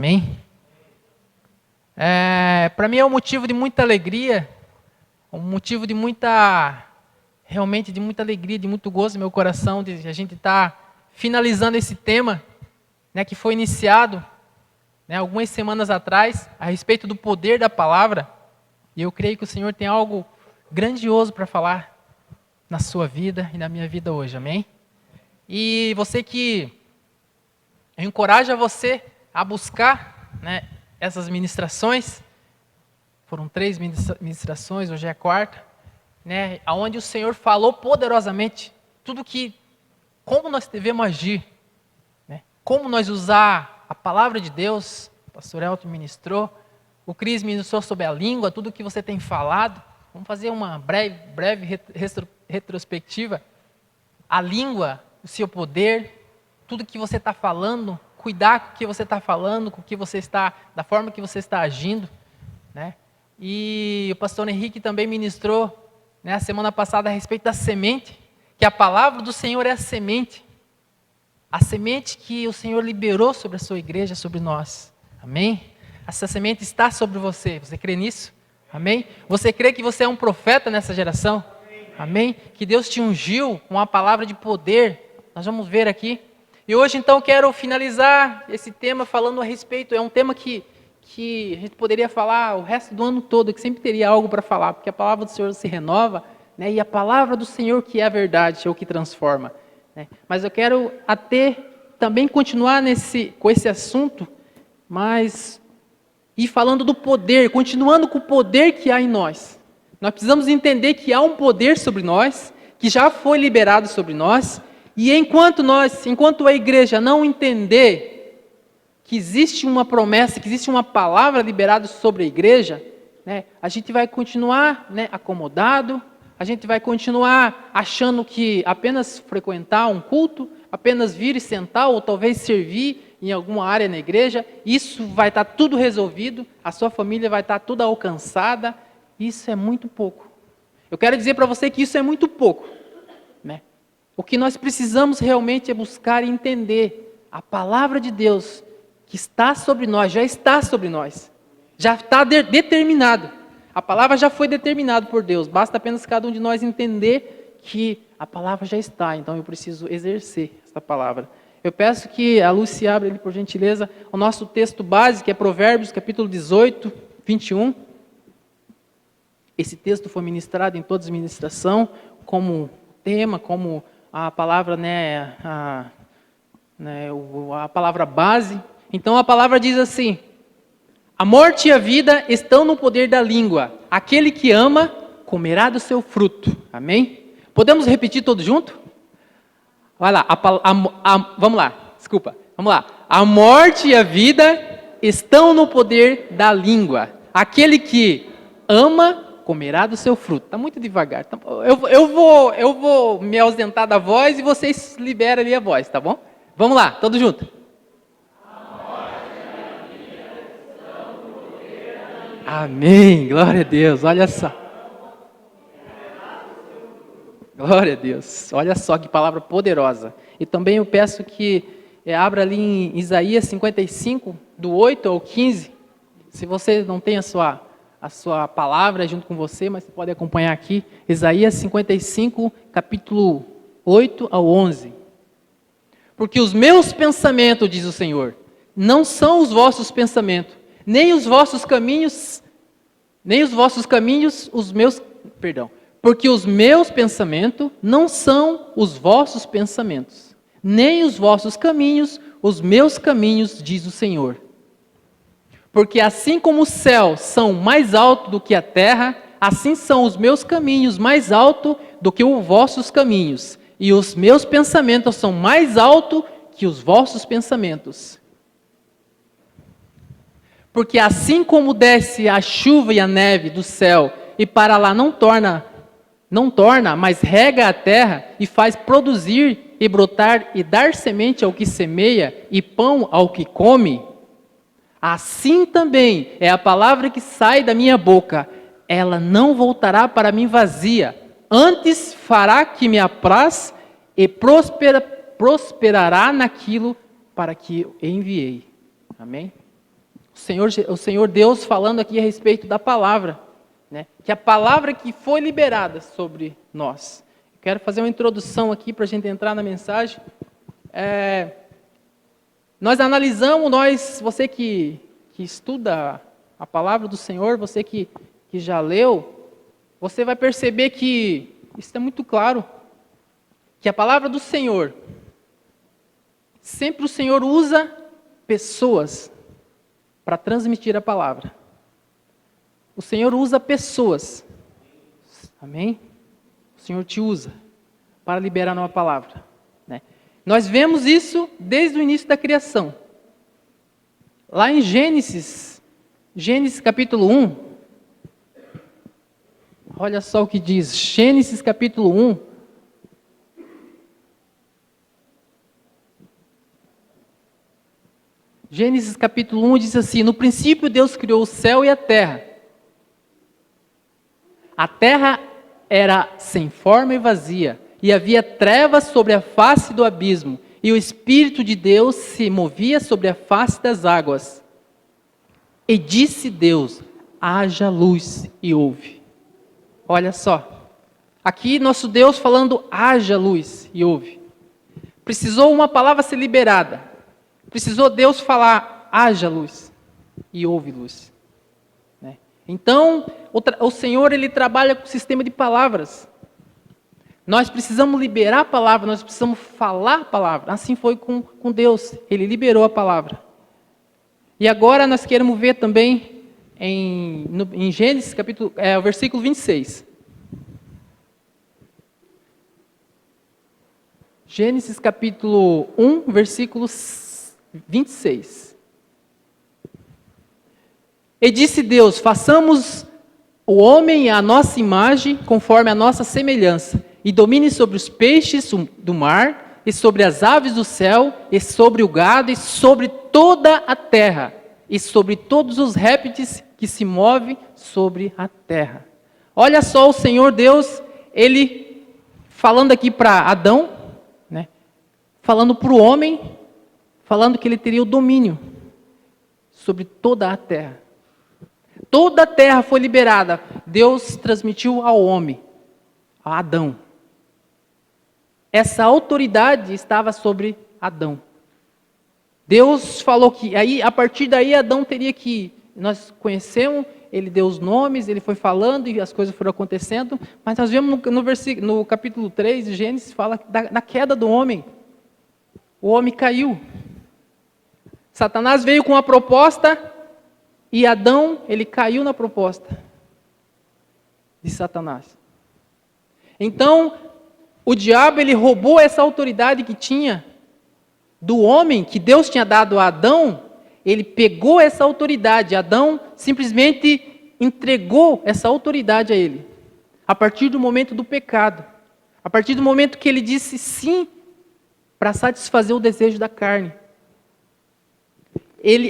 Amém? Para mim é um motivo de muita alegria, um motivo de realmente de muita alegria, de muito gozo no meu coração, de a gente estar finalizando esse tema, né, que foi iniciado, né, algumas semanas atrás, a respeito do poder da palavra. E eu creio que o Senhor tem algo grandioso para falar na sua vida e na minha vida hoje, amém? E eu encorajo você a buscar, né, essas ministrações. Foram 3 ministrações, hoje é a 4ª, né, onde o Senhor falou poderosamente como nós devemos agir, né, como nós usar a palavra de Deus. O pastor Elton ministrou, o Cris ministrou sobre a língua, tudo que você tem falado. Vamos fazer uma breve retrospectiva. A língua, o seu poder, tudo que você está falando, cuidar com o que você está falando, da forma que você está agindo, né? E o pastor Henrique também ministrou, né, a semana passada a respeito da semente, que a palavra do Senhor é a semente que o Senhor liberou sobre a sua igreja, sobre nós, amém? Essa semente está sobre você crê nisso? Amém? Você crê que você é um profeta nessa geração? Amém? Que Deus te ungiu com uma palavra de poder, nós vamos ver aqui. E hoje então quero finalizar esse tema falando a respeito, é um tema que a gente poderia falar o resto do ano todo, que sempre teria algo para falar, porque a palavra do Senhor se renova, né, e a palavra do Senhor que é a verdade, é o que transforma, né. Mas eu quero também continuar com esse assunto, mas ir falando do poder, continuando com o poder que há em nós. Nós precisamos entender que há um poder sobre nós, que já foi liberado sobre nós, e enquanto a igreja não entender que existe uma promessa, que existe uma palavra liberada sobre a igreja, né, a gente vai continuar, né, acomodado, a gente vai continuar achando que apenas frequentar um culto, apenas vir e sentar, ou talvez servir em alguma área na igreja, isso vai estar tudo resolvido, a sua família vai estar toda alcançada. Isso é muito pouco. Eu quero dizer para você que isso é muito pouco, né? O que nós precisamos realmente é buscar e entender a palavra de Deus, que está sobre nós, já está sobre nós, já está determinado. A palavra já foi determinada por Deus, basta apenas cada um de nós entender que a palavra já está, então eu preciso exercer essa palavra. Eu peço que a Lúcia abra ali, por gentileza, o nosso texto base, que é Provérbios, capítulo 18, 21. Esse texto foi ministrado em todas as ministrações, como tema, como a palavra, né, a palavra base. Então a palavra diz assim: a morte e a vida estão no poder da língua. Aquele que ama comerá do seu fruto. Amém? Podemos repetir todos juntos? Vai lá, vamos lá, desculpa. Vamos lá. A morte e a vida estão no poder da língua. Aquele que ama comerá do seu fruto. Está muito devagar. Eu vou me ausentar da voz e vocês liberam ali a voz, tá bom? Vamos lá, todos juntos. Amém, glória a Deus, olha só. Glória a Deus, olha só que palavra poderosa. E também eu peço que abra ali em Isaías 55, do 8 ao 15. Se você não tem a sua palavra junto com você, mas você pode acompanhar aqui. Isaías 55, capítulo 8 ao 11. Porque os meus pensamentos, diz o Senhor, não são os vossos pensamentos, nem os vossos caminhos, porque os meus pensamentos não são os vossos pensamentos, nem os vossos caminhos, os meus caminhos, diz o Senhor. Porque assim como os céus são mais altos do que a terra, assim são os meus caminhos mais altos do que os vossos caminhos, e os meus pensamentos são mais altos que os vossos pensamentos. Porque assim como desce a chuva e a neve do céu, e para lá não torna, mas rega a terra, e faz produzir e brotar, e dar semente ao que semeia, e pão ao que come, assim também é a palavra que sai da minha boca. Ela não voltará para mim vazia, antes fará que me apraz, e prosperará naquilo para que eu enviei. Amém? O Senhor Deus falando aqui a respeito da palavra, né? Que a palavra que foi liberada sobre nós. Quero fazer uma introdução aqui para a gente entrar na mensagem. Nós analisamos, você que estuda a palavra do Senhor, você que já leu, você vai perceber que isso é muito claro, que a palavra do Senhor, sempre o Senhor usa pessoas para transmitir a palavra. O Senhor usa pessoas. Amém? O Senhor te usa para liberar uma palavra, né? Nós vemos isso desde o início da criação. Lá em Gênesis capítulo 1, olha só o que diz, Gênesis capítulo 1, Gênesis capítulo 1 diz assim: no princípio Deus criou o céu e a terra. A terra era sem forma e vazia, e havia trevas sobre a face do abismo, e o Espírito de Deus se movia sobre a face das águas. E disse Deus: haja luz, e houve. Olha só, aqui nosso Deus falando: haja luz, e houve. Precisou uma palavra ser liberada, precisou Deus falar: haja luz, e houve luz. Então, o Senhor, Ele trabalha com o sistema de palavras. Nós precisamos liberar a palavra, nós precisamos falar a palavra. Assim foi com Deus, Ele liberou a palavra. E agora nós queremos ver também em Gênesis, o versículo 26. Gênesis capítulo 1, versículo 26. E disse Deus: façamos o homem à nossa imagem, conforme a nossa semelhança, e domine sobre os peixes do mar, e sobre as aves do céu, e sobre o gado, e sobre toda a terra, e sobre todos os répteis que se movem sobre a terra. Olha só o Senhor Deus, Ele falando aqui para Adão, né? Falando para o homem, falando que ele teria o domínio sobre toda a terra. Toda a terra foi liberada. Deus transmitiu ao homem, a Adão. Essa autoridade estava sobre Adão. Deus falou que aí, a partir daí Adão teria que, nós conhecemos, ele deu os nomes, ele foi falando e as coisas foram acontecendo, mas nós vemos no capítulo 3 de Gênesis, fala da queda do homem. O homem caiu. Satanás veio com a proposta e Adão, ele caiu na proposta de Satanás. Então, o diabo, ele roubou essa autoridade que tinha do homem, que Deus tinha dado a Adão, ele pegou essa autoridade. Adão simplesmente entregou essa autoridade a ele. A partir do momento do pecado. A partir do momento que ele disse sim para satisfazer o desejo da carne.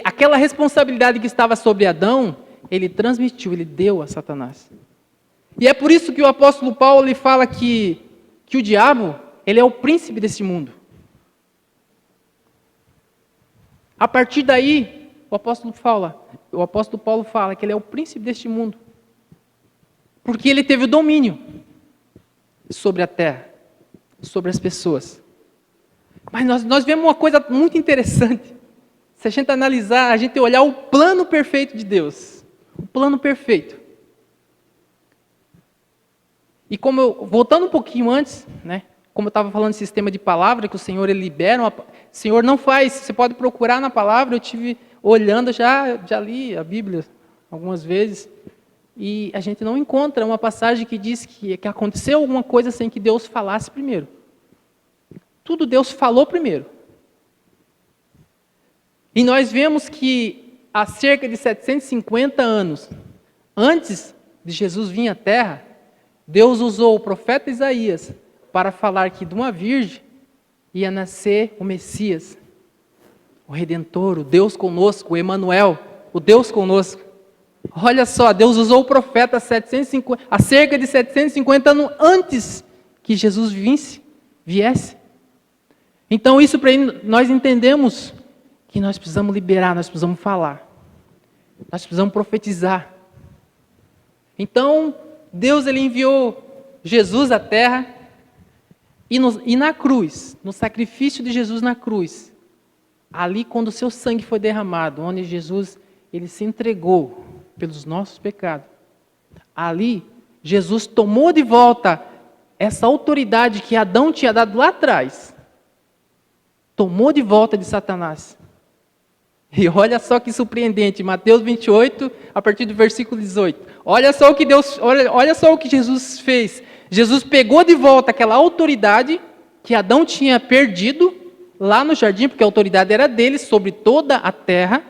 Aquela responsabilidade que estava sobre Adão, ele transmitiu, ele deu a Satanás. E é por isso que o apóstolo Paulo ele fala que o diabo, ele é o príncipe desse mundo. A partir daí, o apóstolo Paulo fala que ele é o príncipe deste mundo. Porque ele teve o domínio sobre a terra, sobre as pessoas. Mas nós vemos uma coisa muito interessante. Se a gente analisar, a gente olhar o plano perfeito de Deus. O plano perfeito. E voltando um pouquinho antes, né? Como eu estava falando de sistema de palavra, que o Senhor ele libera, o Senhor não faz, você pode procurar na palavra, eu tive olhando, já li a Bíblia algumas vezes, e a gente não encontra uma passagem que diz que aconteceu alguma coisa sem que Deus falasse primeiro. Tudo Deus falou primeiro. E nós vemos que há cerca de 750 anos, antes de Jesus vir à Terra, Deus usou o profeta Isaías para falar que de uma virgem ia nascer o Messias, o Redentor, o Deus conosco, o Emanuel, o Deus conosco. Olha só, Deus usou o profeta há cerca de 750 anos antes que Jesus viesse. Então isso para nós entendemos que nós precisamos liberar, nós precisamos falar. Nós precisamos profetizar. Então, Deus ele enviou Jesus à terra e na cruz, no sacrifício de Jesus na cruz, ali quando o seu sangue foi derramado, onde Jesus ele se entregou pelos nossos pecados, ali Jesus tomou de volta essa autoridade que Adão tinha dado lá atrás, tomou de volta de Satanás. E olha só que surpreendente, Mateus 28, a partir do versículo 18. Olha só o que Jesus fez. Jesus pegou de volta aquela autoridade que Adão tinha perdido lá no jardim, porque a autoridade era dele sobre toda a terra,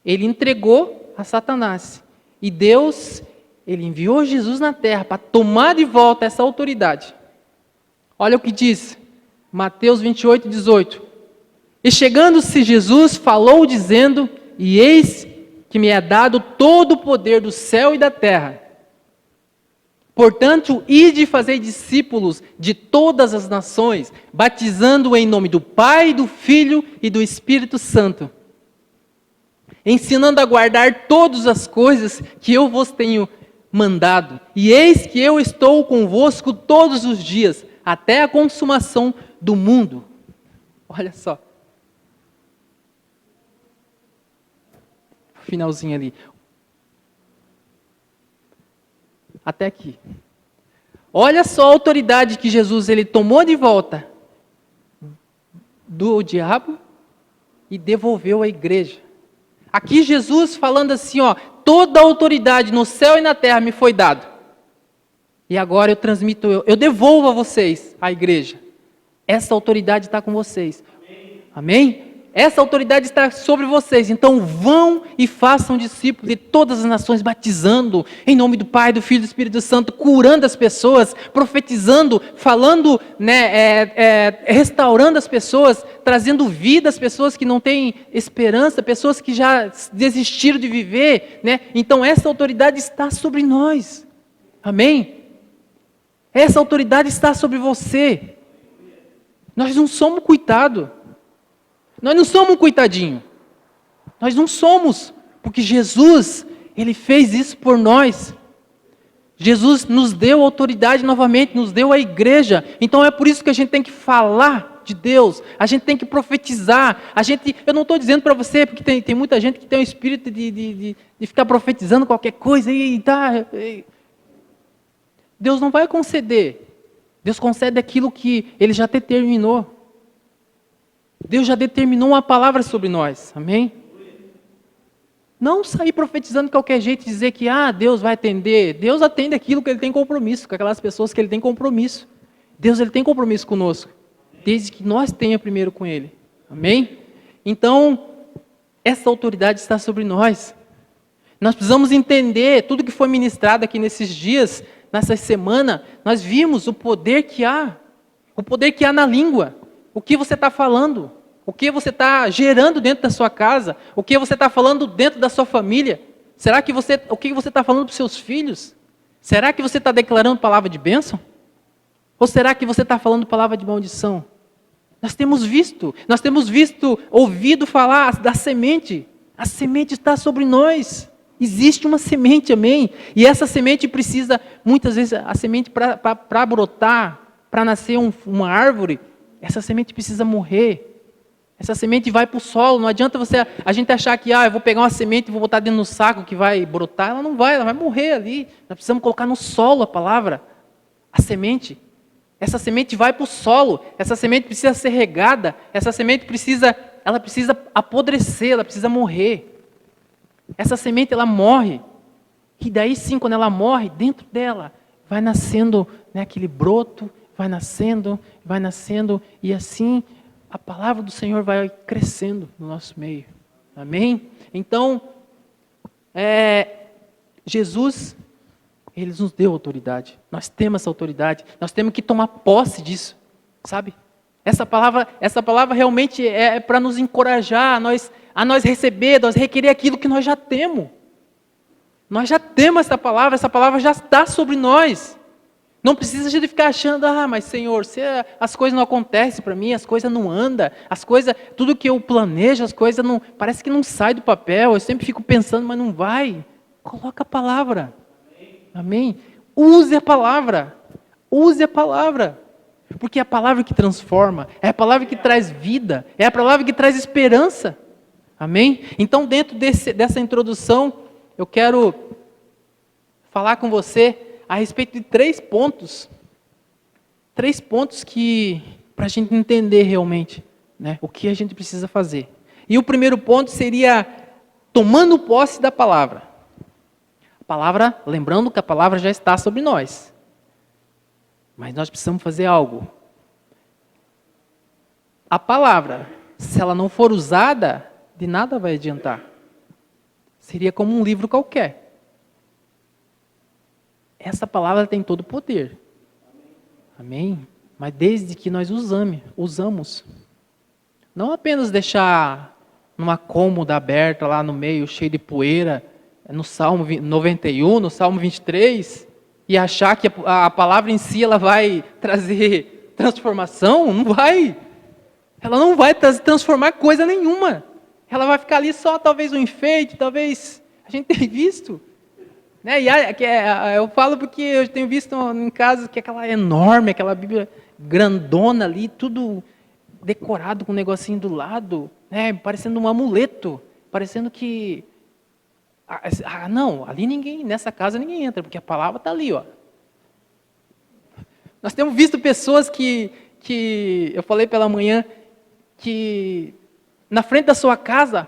ele entregou a Satanás. E Deus, ele enviou Jesus na terra para tomar de volta essa autoridade. Olha o que diz, Mateus 28, 18. E chegando-se Jesus, falou dizendo, e eis que me é dado todo o poder do céu e da terra. Portanto, ide e fazei discípulos de todas as nações, batizando em nome do Pai, do Filho e do Espírito Santo, ensinando a guardar todas as coisas que eu vos tenho mandado. E eis que eu estou convosco todos os dias, até a consumação do mundo. Olha só. Finalzinho ali. Até aqui. Olha só a autoridade que Jesus ele tomou de volta do diabo e devolveu à igreja. Aqui Jesus falando assim, ó, toda a autoridade no céu e na terra me foi dado. E agora eu transmito, eu devolvo a vocês, a igreja. Essa autoridade está com vocês. Amém? Essa autoridade está sobre vocês. Então vão e façam discípulos de todas as nações, batizando em nome do Pai, do Filho e do Espírito Santo, curando as pessoas, profetizando, falando, restaurando as pessoas, trazendo vida às pessoas que não têm esperança, pessoas que já desistiram de viver. Então essa autoridade está sobre nós. Amém? Essa autoridade está sobre você. Nós não somos coitados. Nós não somos um coitadinho. Nós não somos, porque Jesus, ele fez isso por nós. Jesus nos deu autoridade novamente, nos deu a igreja. Então é por isso que a gente tem que falar de Deus, a gente tem que profetizar. Eu não estou dizendo para você, porque tem muita gente que tem o espírito de ficar profetizando qualquer coisa. Deus não vai conceder. Deus concede aquilo que Ele já determinou. Deus já determinou uma palavra sobre nós, amém? Não sair profetizando de qualquer jeito e dizer que Deus vai atender. Deus atende aquilo que Ele tem compromisso, com aquelas pessoas que Ele tem compromisso. Deus ele tem compromisso conosco, desde que nós tenhamos primeiro com Ele, amém? Então, essa autoridade está sobre nós. Nós precisamos entender tudo que foi ministrado aqui nesses dias, nessa semana. Nós vimos o poder que há na língua. O que você está falando? O que você está gerando dentro da sua casa? O que você está falando dentro da sua família? O que você está falando para os seus filhos? Será que você está declarando palavra de bênção? Ou será que você está falando palavra de maldição? Nós temos ouvido falar da semente. A semente está sobre nós. Existe uma semente, amém? E essa semente precisa, muitas vezes, a semente para brotar, para nascer uma árvore, essa semente precisa morrer. Essa semente vai para o solo. Não adianta a gente achar que eu vou pegar uma semente e vou botar dentro do saco que vai brotar. Ela não vai, ela vai morrer ali. Nós precisamos colocar no solo a palavra. A semente. Essa semente vai para o solo. Essa semente precisa ser regada. Essa semente precisa apodrecer, ela precisa morrer. Essa semente ela morre. E daí sim, quando ela morre, dentro dela vai nascendo aquele broto, vai nascendo, e assim a palavra do Senhor vai crescendo no nosso meio. Amém? Então, Jesus, Ele nos deu autoridade. Nós temos essa autoridade. Nós temos que tomar posse disso, sabe? Essa palavra realmente é para nos encorajar a nós receber, nós requerer aquilo que nós já temos. Nós já temos essa palavra já está sobre nós. Não precisa de ficar achando, mas Senhor, as coisas não acontecem para mim, as coisas não andam, tudo que eu planejo, as coisas não, parece que não sai do papel, eu sempre fico pensando, mas não vai. Coloca a palavra. Amém? Use a palavra. Use a palavra. Porque é a palavra que transforma, é a palavra que traz vida, é a palavra que traz esperança. Amém? Então, dentro dessa introdução, eu quero falar com você a respeito de 3 pontos. 3 pontos que, para a gente entender realmente, né, o que a gente precisa fazer. E o primeiro ponto seria tomando posse da palavra. A palavra, lembrando que a palavra já está sobre nós. Mas nós precisamos fazer algo. A palavra, se ela não for usada, de nada vai adiantar. Seria como um livro qualquer. Essa palavra tem todo o poder. Amém? Mas desde que nós usamos. Não apenas deixar numa cômoda aberta lá no meio, cheio de poeira, no Salmo 91, no Salmo 23, e achar que a palavra em si ela vai trazer transformação. Não vai. Ela não vai transformar coisa nenhuma. Ela vai ficar ali só talvez um enfeite, talvez a gente tenha visto. Né? Eu falo porque eu tenho visto em casa que aquela enorme, aquela Bíblia grandona ali, tudo decorado com um negocinho do lado, né? Parecendo um amuleto, parecendo que... não, ali nessa casa ninguém entra, porque a palavra está ali, ó. Nós temos visto pessoas que eu falei pela manhã, que na frente da sua casa,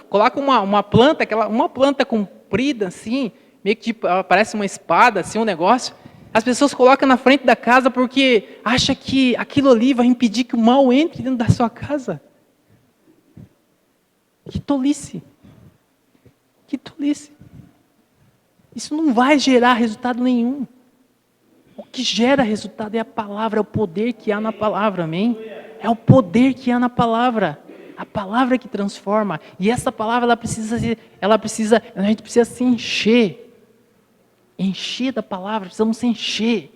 coloca uma planta, uma planta comprida assim, meio que tipo, parece uma espada, assim, um negócio. As pessoas colocam na frente da casa porque acham que aquilo ali vai impedir que o mal entre dentro da sua casa. Que tolice. Que tolice. Isso não vai gerar resultado nenhum. O que gera resultado é a palavra, é o poder que há na palavra, amém? É o poder que há na palavra. A palavra que transforma. E essa palavra, a gente precisa se encher. Encher da palavra, precisamos se encher.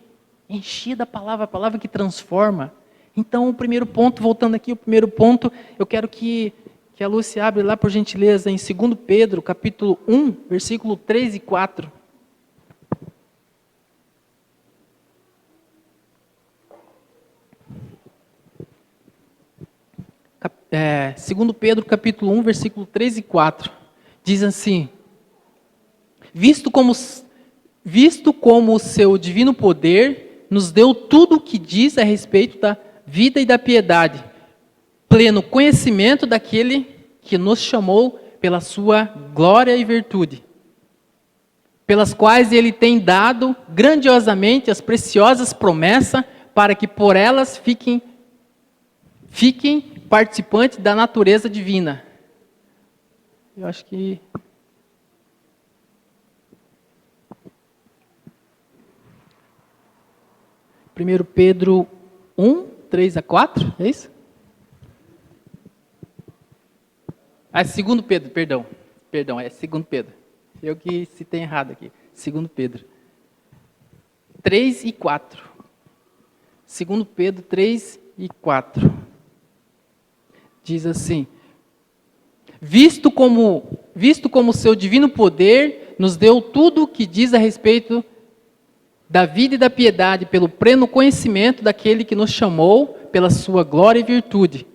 Encher da palavra, a palavra que transforma. Então, o primeiro ponto, voltando aqui, eu quero que a Lúcia abre lá, por gentileza, em 2 Pedro, capítulo 1, versículo 3 e 4. 2 Pedro, capítulo 1, versículo 3 e 4. Diz assim: Visto como o seu divino poder nos deu tudo o que diz a respeito da vida e da piedade, pleno conhecimento daquele que nos chamou pela sua glória e virtude, pelas quais ele tem dado grandiosamente as preciosas promessas, para que por elas fiquem participantes da natureza divina. Eu acho que... Primeiro Pedro 1, 3 a 4, é isso? 2 Pedro, perdão, é 2 Pedro. Eu que citei errado aqui. 2 Pedro 3 e 4. 2 Pedro 3 e 4. Diz assim: Visto como o seu divino poder nos deu tudo o que diz a respeito da vida e da piedade, pelo pleno conhecimento daquele que nos chamou pela sua glória e virtude,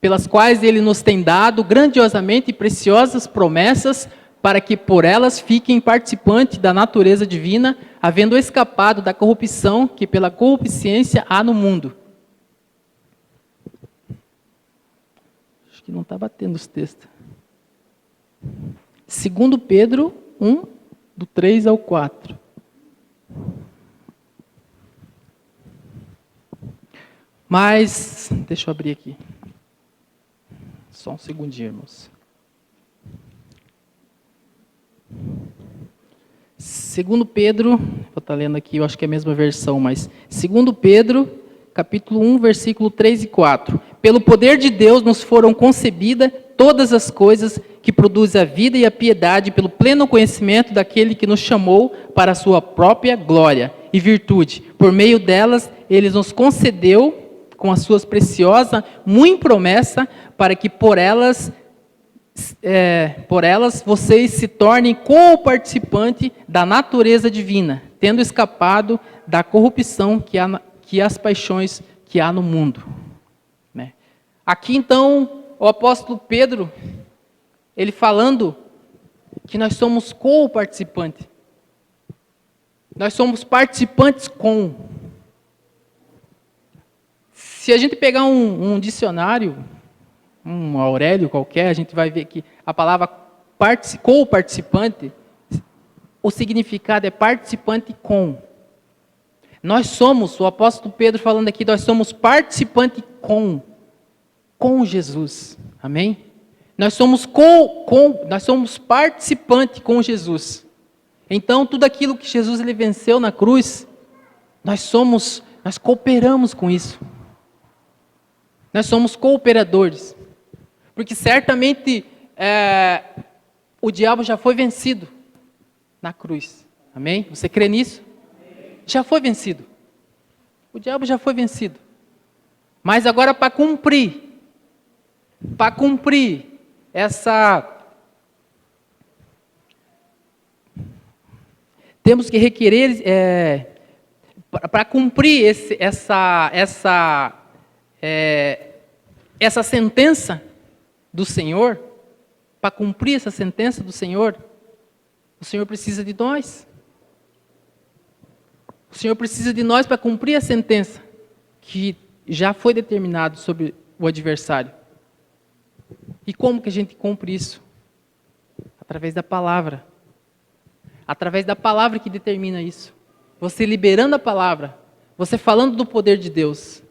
pelas quais ele nos tem dado grandiosamente preciosas promessas, para que por elas fiquem participantes da natureza divina, havendo escapado da corrupção que pela concupiscência há no mundo. Acho que não está batendo os textos. 2 Pedro 1, do 3 ao 4. Mas, deixa eu abrir aqui. Só um segundinho, irmãos. 2 Pedro, vou estar lendo aqui, eu acho que é a mesma versão, mas 2 Pedro, capítulo 1, versículo 3 e 4. Pelo poder de Deus nos foram concebidas todas as coisas que produz a vida e a piedade pelo pleno conhecimento daquele que nos chamou para a sua própria glória e virtude. Por meio delas, ele nos concedeu com as suas preciosas, muito promessa, para que por elas vocês se tornem co-participante da natureza divina, tendo escapado da corrupção que as paixões que há no mundo. Né? Aqui então, o apóstolo Pedro, ele falando que nós somos co-participantes. Nós somos participantes com. Se a gente pegar um dicionário, um Aurélio qualquer, a gente vai ver que a palavra co-participante, o significado é participante com. Nós somos, o apóstolo Pedro falando aqui, nós somos participante com Jesus. Amém? Nós somos nós somos participante com Jesus. Então, tudo aquilo que Jesus ele venceu na cruz, nós cooperamos com isso. Nós somos cooperadores. Porque certamente o diabo já foi vencido na cruz. Amém? Você crê nisso? Já foi vencido. O diabo já foi vencido. Mas agora para cumprir temos que requerer, para cumprir essa sentença do Senhor, para cumprir essa sentença do Senhor, o Senhor precisa de nós. O Senhor precisa de nós para cumprir a sentença que já foi determinado sobre o adversário. E como que a gente cumpre isso? Através da palavra. Através da palavra que determina isso. Você liberando a palavra, você falando do poder de Deus,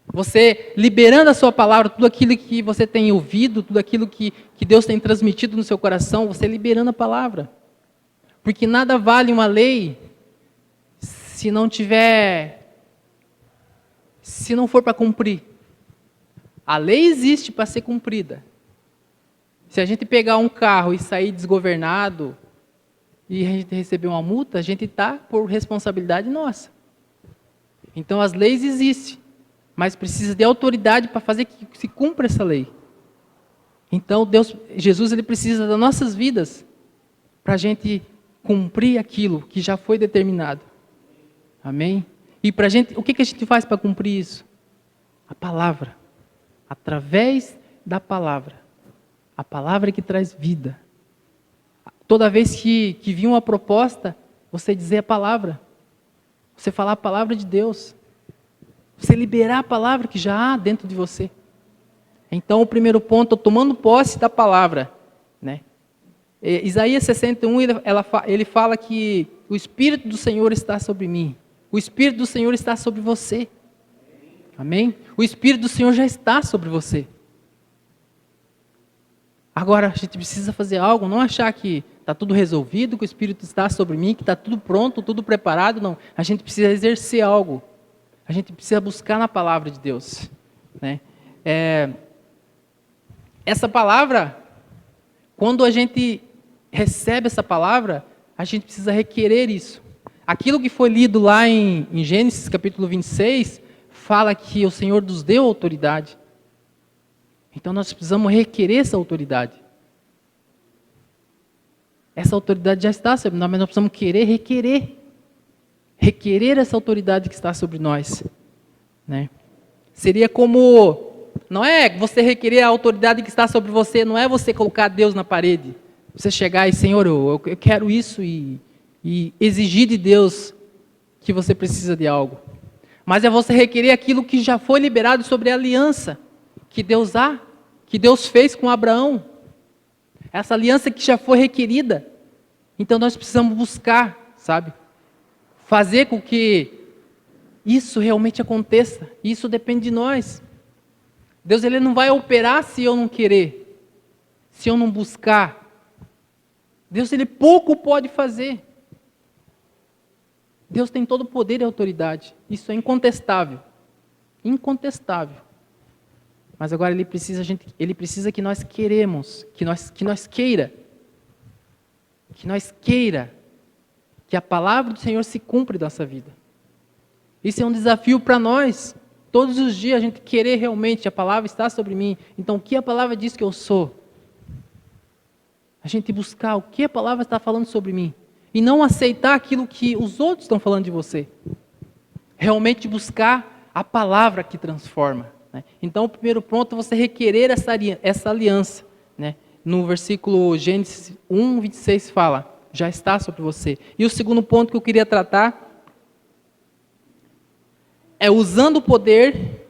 você liberando a sua palavra, tudo aquilo que você tem ouvido, tudo aquilo que Deus tem transmitido no seu coração, você liberando a palavra. Porque nada vale uma lei se não for para cumprir. A lei existe para ser cumprida. Se a gente pegar um carro e sair desgovernado e a gente receber uma multa, a gente está por responsabilidade nossa. Então as leis existem, mas precisa de autoridade para fazer que se cumpra essa lei. Então Jesus ele precisa das nossas vidas para a gente cumprir aquilo que já foi determinado. Amém? E para a gente, o que a gente faz para cumprir isso? A palavra. Através da palavra. A palavra que traz vida. Toda vez que vir uma proposta, você dizer a palavra. Você falar a palavra de Deus. Você liberar a palavra que já há dentro de você. Então, o primeiro ponto, tomando posse da palavra. Né? Isaías 61, ele fala que o Espírito do Senhor está sobre mim. O Espírito do Senhor está sobre você. Amém? O Espírito do Senhor já está sobre você. Agora, a gente precisa fazer algo, não achar que está tudo resolvido, que o Espírito está sobre mim, que está tudo pronto, tudo preparado. Não, a gente precisa exercer algo. A gente precisa buscar na palavra de Deus. Né? Essa palavra, quando a gente recebe essa palavra, a gente precisa requerer isso. Aquilo que foi lido lá em Gênesis capítulo 26, fala que o Senhor nos deu autoridade. Então nós precisamos requerer essa autoridade. Essa autoridade já está sobre nós, mas nós precisamos requerer. Requerer essa autoridade que está sobre nós. Né? Seria como, não é você requerer a autoridade que está sobre você, não é você colocar Deus na parede. Você chegar e, Senhor, eu quero isso e exigir de Deus que você precisa de algo. Mas é você requerer aquilo que já foi liberado sobre a aliança que Deus fez com Abraão. Essa aliança que já foi requerida. Então nós precisamos buscar, sabe? Fazer com que isso realmente aconteça. Isso depende de nós. Deus ele não vai operar se eu não querer, se eu não buscar. Deus ele pouco pode fazer. Deus tem todo o poder e autoridade. Isso é incontestável. Incontestável. Mas agora ele precisa que nós queremos, que nós queira que a palavra do Senhor se cumpra em nossa vida. Isso é um desafio para nós. Todos os dias a gente querer realmente, a palavra está sobre mim. Então o que a palavra diz que eu sou? A gente buscar o que a palavra está falando sobre mim. E não aceitar aquilo que os outros estão falando de você. Realmente buscar a palavra que transforma. Né? Então o primeiro ponto é você requerer essa aliança. Né? No versículo Gênesis 1, 26 fala, já está sobre você. E o segundo ponto que eu queria tratar é usando o poder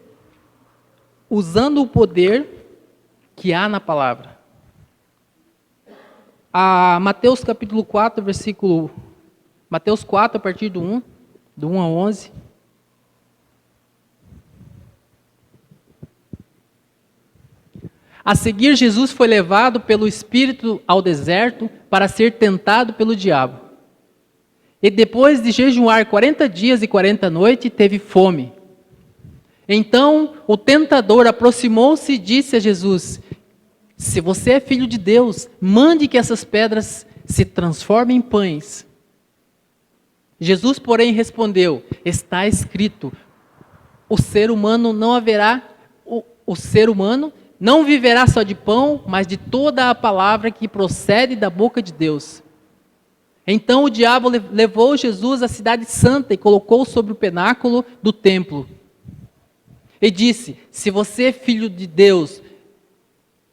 que há na palavra. Mateus capítulo 4, Mateus 4, a partir do 1 a 11. A seguir, Jesus foi levado pelo Espírito ao deserto para ser tentado pelo diabo. E depois de jejuar 40 dias e 40 noites, teve fome. Então o tentador aproximou-se e disse a Jesus: se você é filho de Deus, mande que essas pedras se transformem em pães. Jesus, porém, respondeu: está escrito, o ser humano não viverá só de pão, mas de toda a palavra que procede da boca de Deus. Então o diabo levou Jesus à cidade santa e colocou sobre o pináculo do templo. E disse: se você é filho de Deus,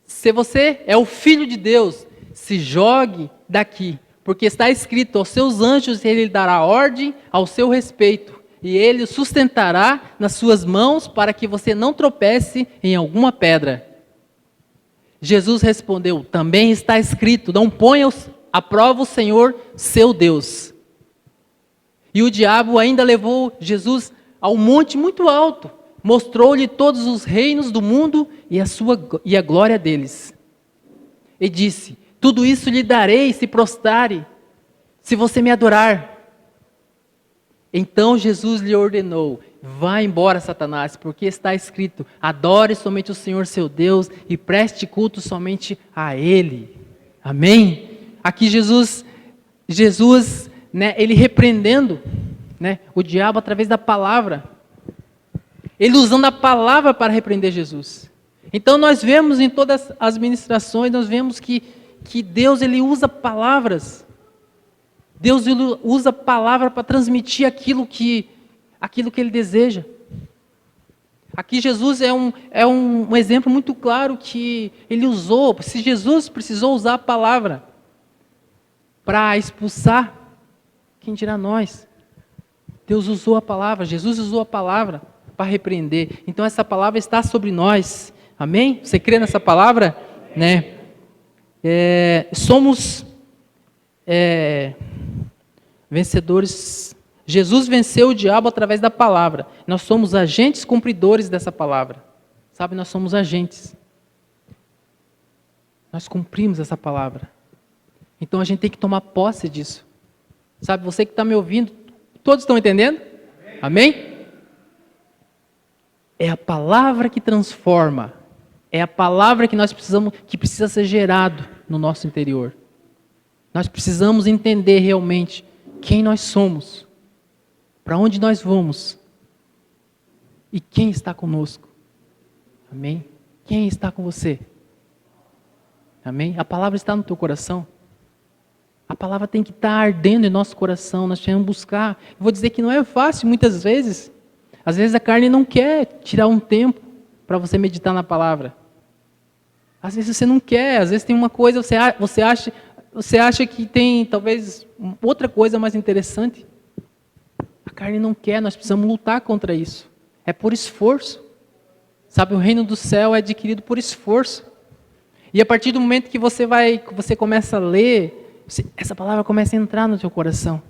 se você é o filho de Deus, se jogue daqui, porque está escrito, aos seus anjos ele dará ordem ao seu respeito, e ele o sustentará nas suas mãos para que você não tropece em alguma pedra. Jesus respondeu: também está escrito, não ponha à prova o Senhor, seu Deus. E o diabo ainda levou Jesus ao monte muito alto, mostrou-lhe todos os reinos do mundo e a glória deles. E disse: tudo isso lhe darei se prostrare, se você me adorar. Então Jesus lhe ordenou: vá embora, Satanás, porque está escrito, adore somente o Senhor seu Deus e preste culto somente a Ele. Amém? Aqui Jesus, né, ele repreendendo, né, o diabo através da palavra. Ele usando a palavra para repreender Jesus. Então nós vemos em todas as ministrações, nós vemos que Deus ele usa palavras. Deus ele usa a palavra para transmitir aquilo que Ele deseja. Aqui Jesus é um exemplo muito claro que Ele usou. Se Jesus precisou usar a palavra para expulsar, quem dirá nós? Deus usou a palavra, Jesus usou a palavra para repreender. Então essa palavra está sobre nós. Amém? Você crê nessa palavra? Né? Somos vencedores. Jesus venceu o diabo através da palavra. Nós somos agentes cumpridores dessa palavra. Sabe, nós somos agentes. Nós cumprimos essa palavra. Então a gente tem que tomar posse disso. Sabe, você que está me ouvindo, todos estão entendendo? Amém? É a palavra que transforma. É a palavra que nós precisamos, que precisa ser gerado no nosso interior. Nós precisamos entender realmente quem nós somos, para onde nós vamos e quem está conosco. Amém? Quem está com você? Amém? A palavra está no teu coração. A palavra tem que estar ardendo em nosso coração. Nós temos que buscar. Eu vou dizer que não é fácil muitas vezes. Às vezes a carne não quer tirar um tempo para você meditar na palavra. Às vezes você não quer. Às vezes tem uma coisa, você acha que tem talvez outra coisa mais interessante. A carne não quer, nós precisamos lutar contra isso. É por esforço. Sabe, o reino do céu é adquirido por esforço. E a partir do momento que você começa a ler, essa palavra começa a entrar no teu coração.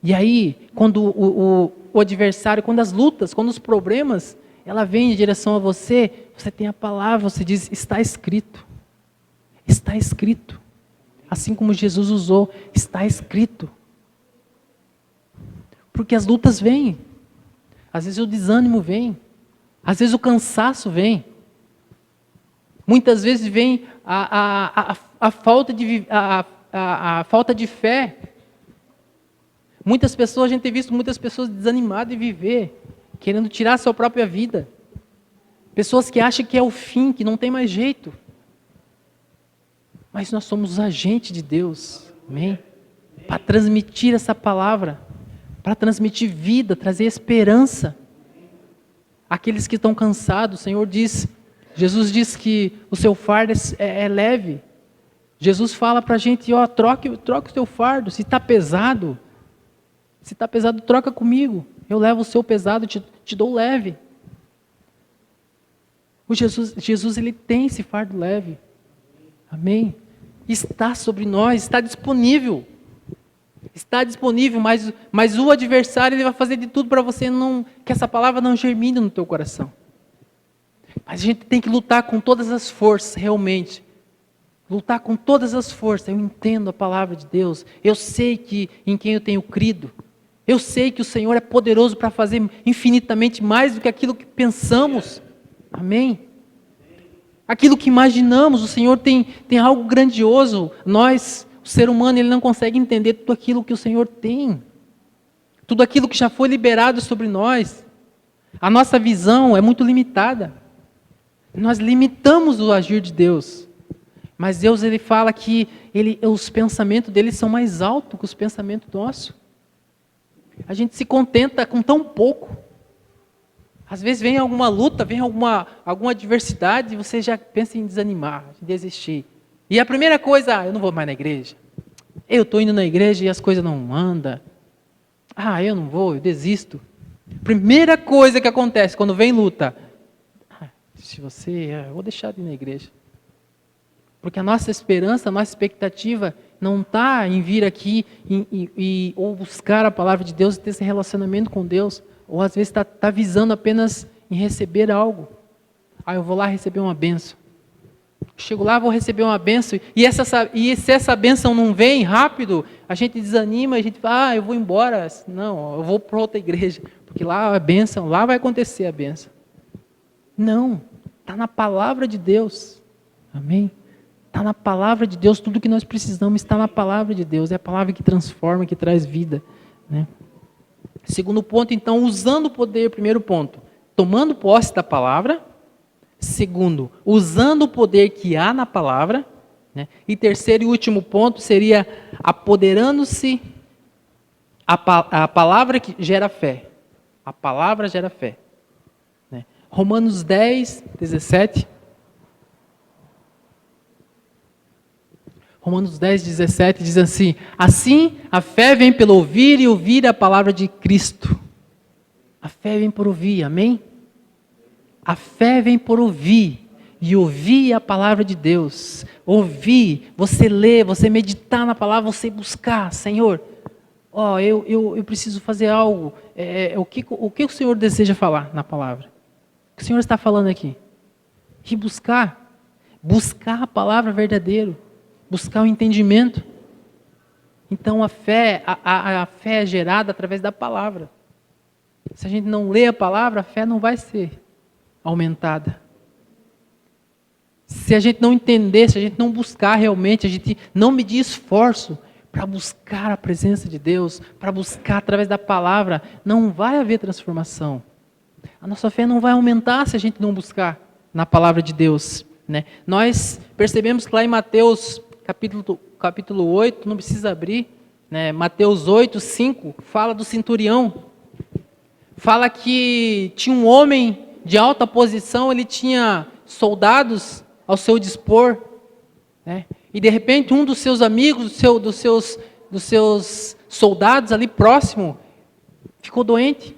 E aí, quando o adversário, quando as lutas, quando os problemas, ela vem em direção a você, você tem a palavra, você diz, está escrito. Está escrito. Assim como Jesus usou, está escrito. Porque as lutas vêm. Às vezes o desânimo vem. Às vezes o cansaço vem. Muitas vezes vem a falta de fé. Muitas pessoas, a gente tem visto muitas pessoas desanimadas de viver, querendo tirar a sua própria vida. Pessoas que acham que é o fim, que não tem mais jeito. Mas nós somos os agentes de Deus, amém? Para transmitir essa palavra, para transmitir vida, trazer esperança. Aqueles que estão cansados, o Senhor diz, Jesus diz que o seu fardo é leve. Jesus fala para a gente, troque o seu fardo, se está pesado, troca comigo, eu levo o seu pesado, te dou leve. O Jesus ele tem esse fardo leve, amém? Está sobre nós, está disponível, mas o adversário ele vai fazer de tudo para você que essa palavra não germine no teu coração. Mas a gente tem que lutar com todas as forças, realmente. Lutar com todas as forças. Eu entendo a palavra de Deus. Eu sei em quem eu tenho crido. Eu sei que o Senhor é poderoso para fazer infinitamente mais do que aquilo que pensamos. Amém? Aquilo que imaginamos, o Senhor tem algo grandioso. O ser humano, ele não consegue entender tudo aquilo que o Senhor tem. Tudo aquilo que já foi liberado sobre nós. A nossa visão é muito limitada. Nós limitamos o agir de Deus. Mas Deus ele fala que os pensamentos dele são mais altos que os pensamentos nossos. A gente se contenta com tão pouco. Às vezes vem alguma luta, vem alguma adversidade e você já pensa em desanimar, em desistir. E a primeira coisa, eu não vou mais na igreja. Eu estou indo na igreja e as coisas não andam. Eu não vou, eu desisto. Primeira coisa que acontece quando vem luta. Eu vou deixar de ir na igreja. Porque a nossa esperança, a nossa expectativa não está em vir aqui ou buscar a palavra de Deus e ter esse relacionamento com Deus. Ou às vezes está visando apenas em receber algo. Eu vou lá receber uma bênção. Chego lá, vou receber uma bênção. E se essa bênção não vem rápido, a gente desanima, a gente fala, eu vou embora. Não, eu vou para outra igreja. Porque lá a bênção, lá vai acontecer a bênção. Não, está na palavra de Deus. Amém? Está na palavra de Deus, tudo que nós precisamos está na palavra de Deus. É a palavra que transforma, que traz vida. Né? Segundo ponto, então, usando o poder, primeiro ponto, tomando posse da palavra. Segundo, usando o poder que há na palavra. Né? E terceiro e último ponto seria apoderando-se a palavra que gera fé. A palavra gera fé. Né? Romanos 10, 17. Romanos 10, 17 diz assim: assim a fé vem pelo ouvir e ouvir a palavra de Cristo. A fé vem por ouvir, amém? A fé vem por ouvir e ouvir a palavra de Deus. Ouvir, você ler, você meditar na palavra, você buscar, Senhor, eu preciso fazer algo. O que o Senhor deseja falar na palavra? O que o Senhor está falando aqui? E buscar a palavra verdadeira. Buscar o entendimento. Então a fé é gerada através da palavra. Se a gente não lê a palavra, a fé não vai ser aumentada. Se a gente não entender, se a gente não buscar realmente, a gente não medir esforço para buscar a presença de Deus, para buscar através da palavra, não vai haver transformação. A nossa fé não vai aumentar se a gente não buscar na palavra de Deus. Né? Nós percebemos que lá em Mateus capítulo 8, não precisa abrir, né? Mateus 8, 5, fala do centurião. Fala que tinha um homem de alta posição, ele tinha soldados ao seu dispor, né? E de repente um dos seus amigos, dos seus soldados ali próximo, ficou doente.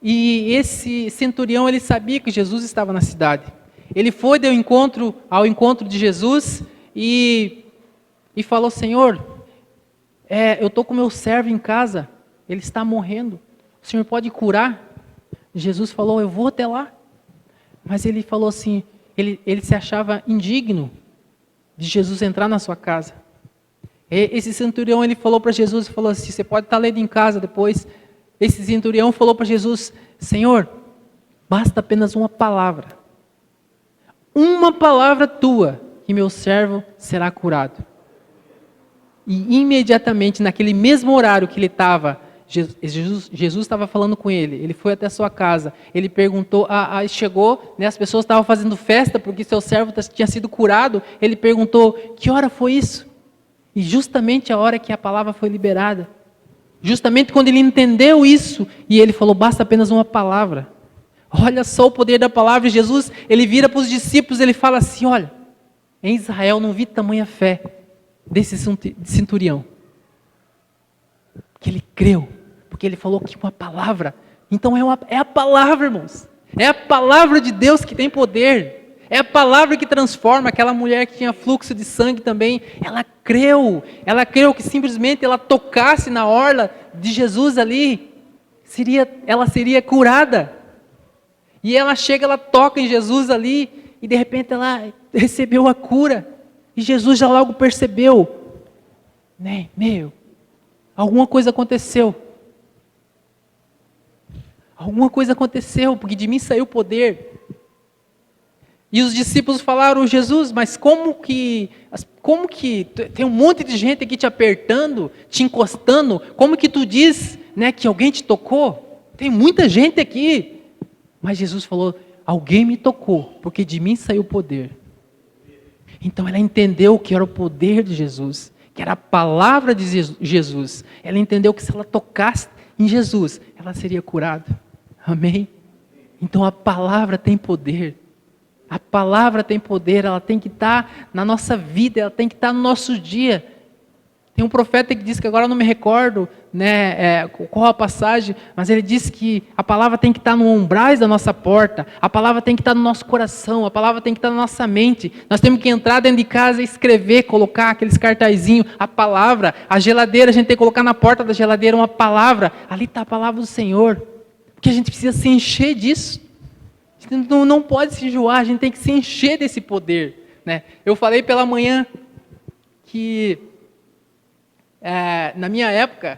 E esse centurião, ele sabia que Jesus estava na cidade. Ele foi ao encontro de Jesus e falou: Senhor, eu estou com meu servo em casa, ele está morrendo, o Senhor pode curar? Jesus falou: eu vou até lá. Mas ele falou assim, ele se achava indigno de Jesus entrar na sua casa. Esse centurião, ele falou para Jesus, falou assim: você pode estar lendo em casa depois. Esse centurião falou para Jesus: Senhor, basta apenas uma palavra. uma palavra tua, que meu servo será curado. E imediatamente, naquele mesmo horário que ele estava, Jesus estava falando com ele foi até a sua casa, ele perguntou, chegou, né, as pessoas estavam fazendo festa porque seu servo tinha sido curado, ele perguntou, que hora foi isso? E justamente a hora que a palavra foi liberada, justamente quando ele entendeu isso, e ele falou, basta apenas uma palavra. Olha só o poder da palavra. Jesus, ele vira para os discípulos, ele fala assim, olha, em Israel não vi tamanha fé desse centurião. Que ele creu, porque ele falou que uma palavra. Então é a palavra, irmãos. É a palavra de Deus que tem poder. É a palavra que transforma. Aquela mulher que tinha fluxo de sangue também, ela creu que simplesmente ela tocasse na orla de Jesus ali, ela seria curada. E ela chega, ela toca em Jesus ali, e de repente ela recebeu a cura. E Jesus já logo percebeu, né? Alguma coisa aconteceu. Alguma coisa aconteceu, porque de mim saiu poder. E os discípulos falaram, Jesus, mas como que tem um monte de gente aqui te apertando, te encostando, como que tu diz, né, que alguém te tocou? Tem muita gente aqui. Mas Jesus falou, alguém me tocou, porque de mim saiu poder. Então ela entendeu que era o poder de Jesus, que era a palavra de Jesus. Ela entendeu que se ela tocasse em Jesus, ela seria curada. Amém? Então a palavra tem poder. A palavra tem poder, ela tem que estar na nossa vida, ela tem que estar no nosso dia. Tem um profeta que diz, que agora eu não me recordo, né, qual a passagem, mas ele diz que a palavra tem que estar no umbrais da nossa porta, a palavra tem que estar no nosso coração, a palavra tem que estar na nossa mente. Nós temos que entrar dentro de casa e escrever, colocar aqueles cartazinhos, a palavra, a geladeira, a gente tem que colocar na porta da geladeira uma palavra, ali está a palavra do Senhor, porque a gente precisa se encher disso. A gente não pode se enjoar, a gente tem que se encher desse poder, né? Eu falei pela manhã que na minha época,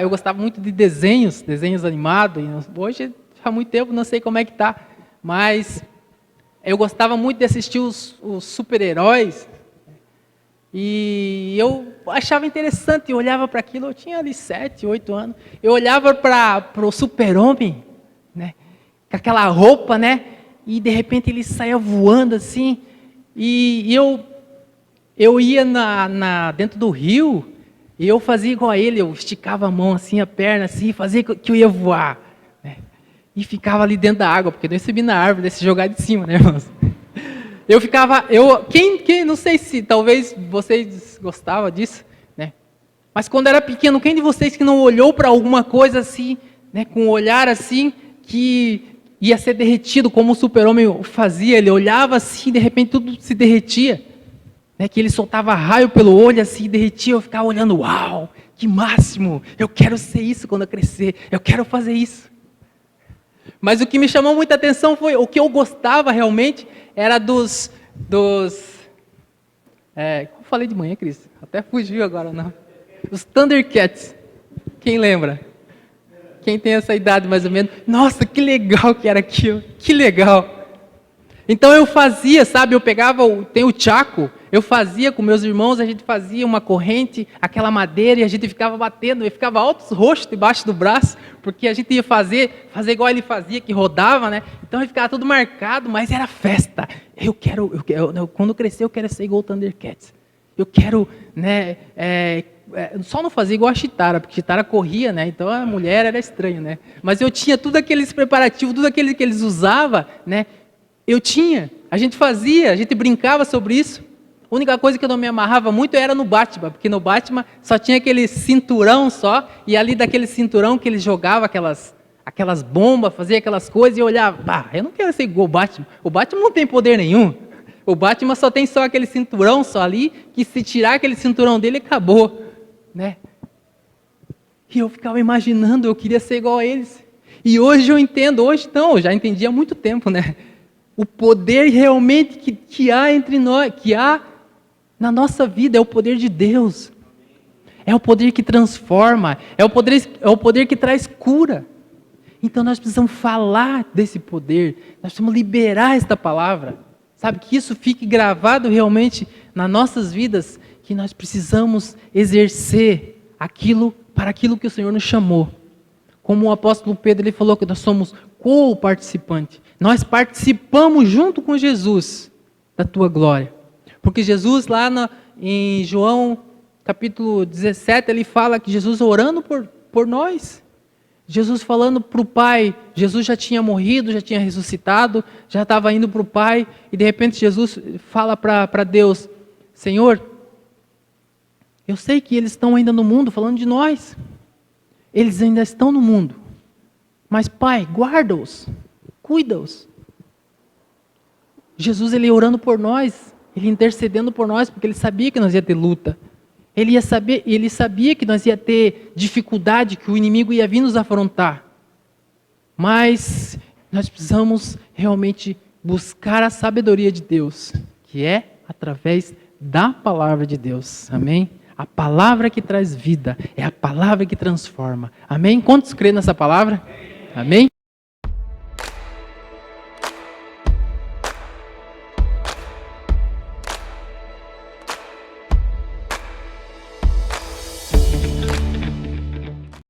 eu gostava muito de desenhos animados. Hoje, há muito tempo, não sei como é que está, mas eu gostava muito de assistir os super-heróis, e eu achava interessante, eu olhava para aquilo, eu tinha ali 7, 8 anos, eu olhava para o super-homem, né, com aquela roupa, né, e de repente ele saía voando assim, e eu ia dentro do rio, e eu fazia igual a ele, eu esticava a mão assim, a perna assim, fazia que eu ia voar, né? E ficava ali dentro da água, porque não ia subir na árvore, ia se jogar de cima, né, irmãos? Quem, não sei se talvez vocês gostavam disso, né? Mas quando era pequeno, quem de vocês que não olhou para alguma coisa assim, né, com um olhar assim, que ia ser derretido, como o super-homem fazia, ele olhava assim, de repente tudo se derretia. Que ele soltava raio pelo olho assim, e derretia, eu ficava olhando, uau, que máximo, eu quero ser isso quando eu crescer, eu quero fazer isso. Mas o que me chamou muita atenção foi, o que eu gostava realmente, era como eu falei de manhã, Cris, até fugiu agora, não. Os Thundercats, quem lembra? Quem tem essa idade mais ou menos, nossa, que legal que era aquilo, que legal. Então eu fazia, sabe, eu pegava, tem o tchaco, eu fazia com meus irmãos, a gente fazia uma corrente, aquela madeira, e a gente ficava batendo, e ficava altos roxos debaixo do braço, porque a gente ia fazer igual ele fazia, que rodava, né? Então ficava tudo marcado, mas era festa. Quando eu crescer, eu quero ser igual o Thundercats. Eu quero, né, só não fazer igual a Chitara, porque a Chitara corria, né? Então a mulher era estranha, né? Mas eu tinha tudo aqueles preparativos, tudo aquele que eles usavam, né? A gente fazia, a gente brincava sobre isso. A única coisa que eu não me amarrava muito era no Batman, porque no Batman só tinha aquele cinturão só, e ali daquele cinturão que ele jogava aquelas bombas, fazia aquelas coisas, e eu olhava, eu não quero ser igual o Batman. O Batman não tem poder nenhum. O Batman só tem só aquele cinturão só ali, que se tirar aquele cinturão dele, acabou, né? E eu ficava imaginando, eu queria ser igual a eles. E hoje eu entendo, hoje não, eu já entendi há muito tempo, né? O poder realmente que há entre nós, que há na nossa vida, é o poder de Deus. É o poder que transforma, é o poder que traz cura. Então nós precisamos falar desse poder, nós precisamos liberar esta palavra, sabe? Que isso fique gravado realmente nas nossas vidas, que nós precisamos exercer para aquilo que o Senhor nos chamou. Como o apóstolo Pedro ele falou que nós somos co-participantes, nós participamos junto com Jesus da tua glória. Porque Jesus lá em João capítulo 17, ele fala que Jesus orando por nós. Jesus falando para o Pai, Jesus já tinha morrido, já tinha ressuscitado, já estava indo para o Pai, e de repente Jesus fala para Deus, Senhor, eu sei que eles estão ainda no mundo, falando de nós, eles ainda estão no mundo, mas Pai, guarda-os, cuida-os. Jesus ele orando por nós, ele intercedendo por nós, porque ele sabia que nós ia ter luta. Ele sabia que nós ia ter dificuldade, que o inimigo ia vir nos afrontar. Mas nós precisamos realmente buscar a sabedoria de Deus, que é através da palavra de Deus. Amém? A palavra que traz vida, é a palavra que transforma. Amém? Quantos creem nessa palavra? Amém?